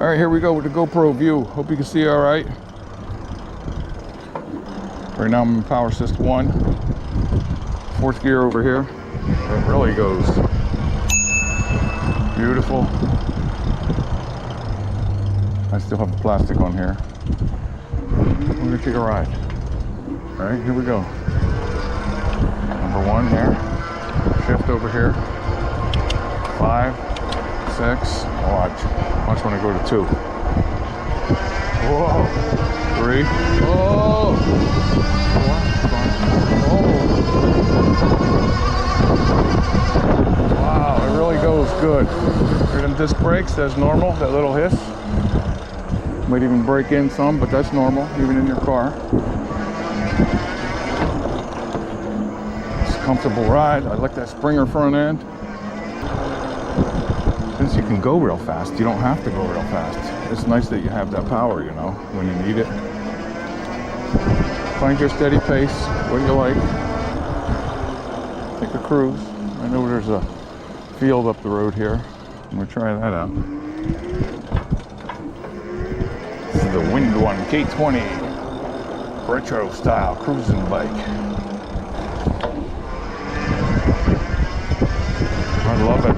All right, here we go with the GoPro view. Hope you can see all right. Right now I'm in power assist 1. 4th gear over here. It really goes. Beautiful. I still have the plastic on here. We're gonna take a ride. All right, here we go. Number 1 there. Shift over here. 5, 6. Watch when I go to 2. Whoa. 3. Oh. 4. Wow, it really goes good. Them disc brakes, that's normal, that little hiss. Might even break in some, but that's normal, even in your car. It's a comfortable ride. I like that Springer front end. Since you can go real fast, you don't have to go real fast. It's nice that you have that power, you know, when you need it. Find your steady pace, what you like. Take a cruise. I know there's a field up the road here. I'm gonna try that out. This is the Windone K20 retro style cruising bike. I love it.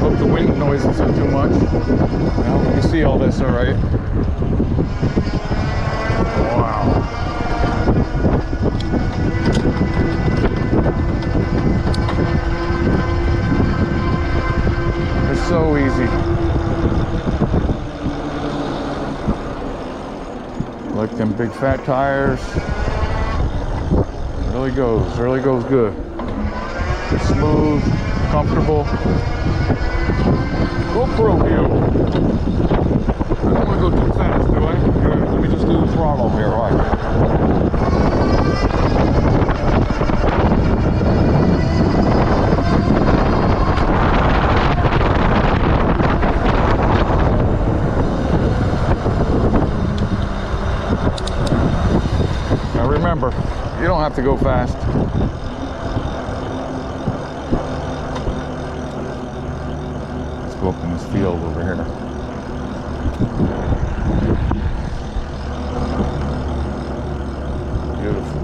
Hope the wind noise isn't too much. Now you can see all this all right. Wow. It's so easy. Like them big fat tires. It really goes good. It's smooth, comfortable. GoPro view. I don't want to go too fast, do I? Here, let me just do the throttle here, all right. Now remember, you don't have to go fast. Go up in this field over here. Beautiful.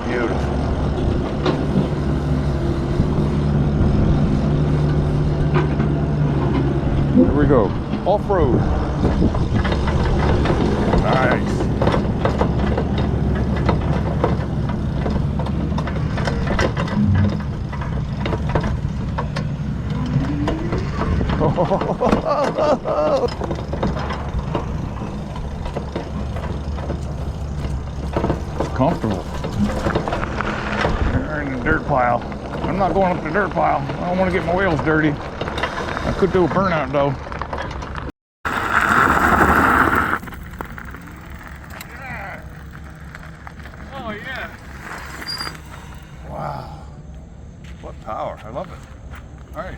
Beautiful. Here we go. Off-road. Nice. It's comfortable. You're in the dirt pile. I'm not going up the dirt pile. I don't want to get my wheels dirty. I could do a burnout though. Yeah. Oh yeah. Wow. What power. I love it. All right.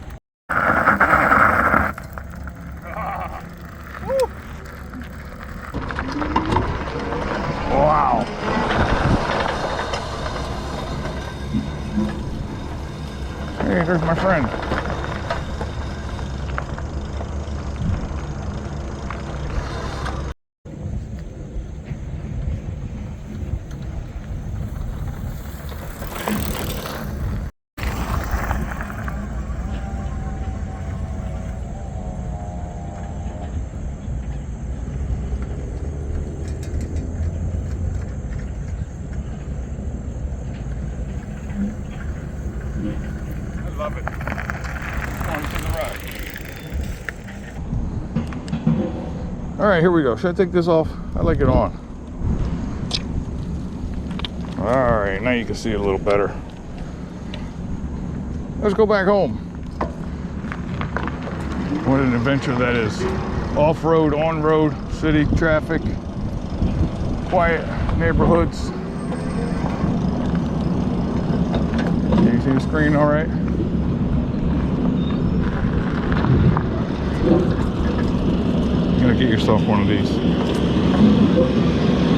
Wow. Hey, there's my friend. Love it. On to the right. All right, here we go. Should I take this off? I like it on. All right, now you can see it a little better. Let's go back home. What an adventure that is. Off-road, on-road, city traffic, quiet neighborhoods. Can you see the screen all right? You're gonna get yourself one of these.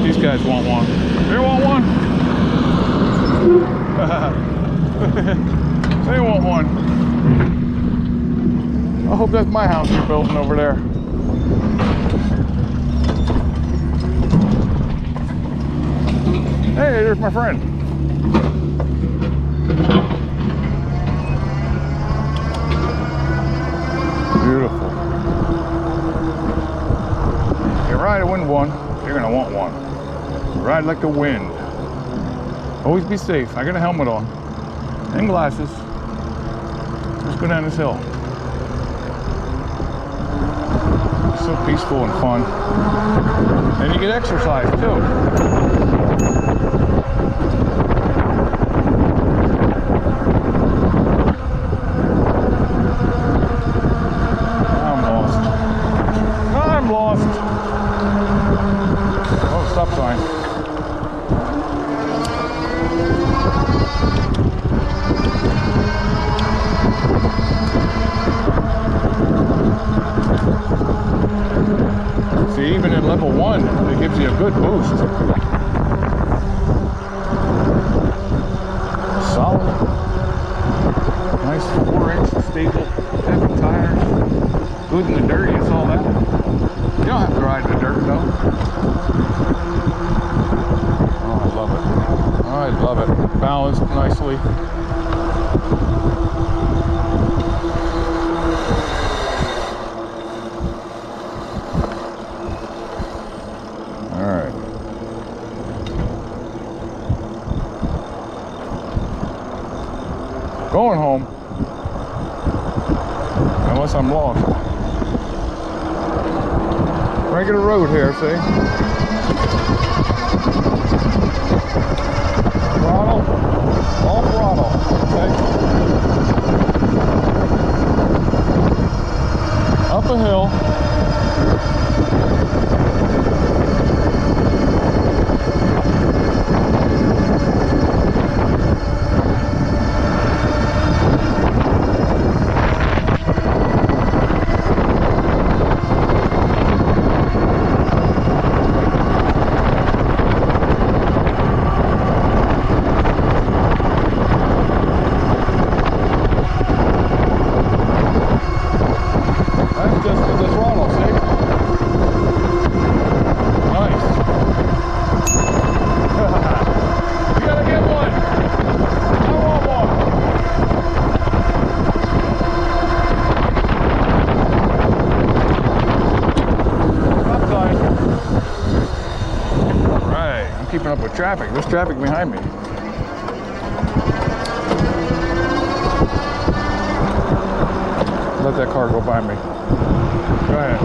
These guys want one. They want one. They want one. I hope that's my house you're building over there. Hey, there's my friend. Beautiful. You ride a Windone, you're gonna want one. Ride like the wind. Always be safe. I got a helmet on and glasses. Let's go down this hill. It's so peaceful and fun. And you get exercise too. I'm lost. Oh, stop sign. See, even at level 1, it gives you a good boost. Solid. Nice 4-inch stable heavy tires. Good in the dirt, you saw that. You don't have to ride in the dirt though. Oh, I love it. I love it. Balanced nicely. Alright. Going home. Unless I'm lost. Regular road here, see? Throttle, all throttle, okay? Up a hill. Keeping up with traffic. There's traffic behind me. Let that car go by me. Go ahead.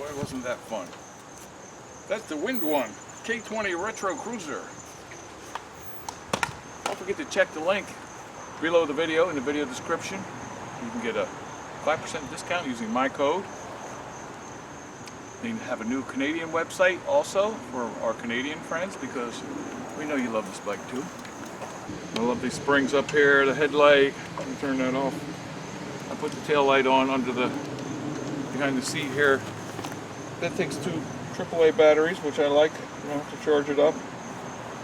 Boy, wasn't that fun. That's the Windone K20 Retro Cruiser. Don't forget to check the link below the video in the video description. You can get a 5% discount using my code. We have a new Canadian website also for our Canadian friends because we know you love this bike too. I love these springs up here, the headlight. Let me turn that off. I put the tail light on under the behind the seat here. That takes 2 AAA batteries, which I like. You don't have to charge it up.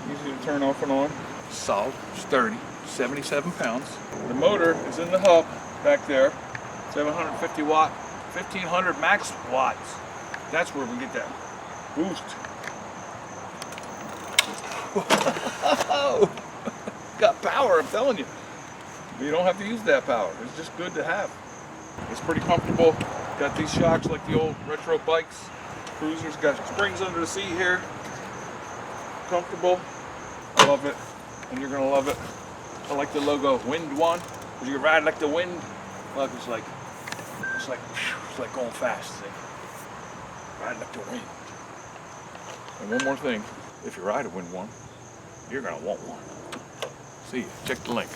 Easy to turn off and on. Solid, sturdy, 77 pounds. The motor is in the hub back there. 750 watt, 1500 max watts. That's where we get that boost. Got power, I'm telling you. You don't have to use that power. It's just good to have. It's pretty comfortable. Got these shocks like the old retro bikes. Cruisers got springs under the seat here. Comfortable. I love it, and you're gonna love it. I like the logo Windone, because you ride like the wind. Look, it's like going fast. See? Ride like the wind. And one more thing, if you ride a Windone, you're gonna want one. See you. Check the link.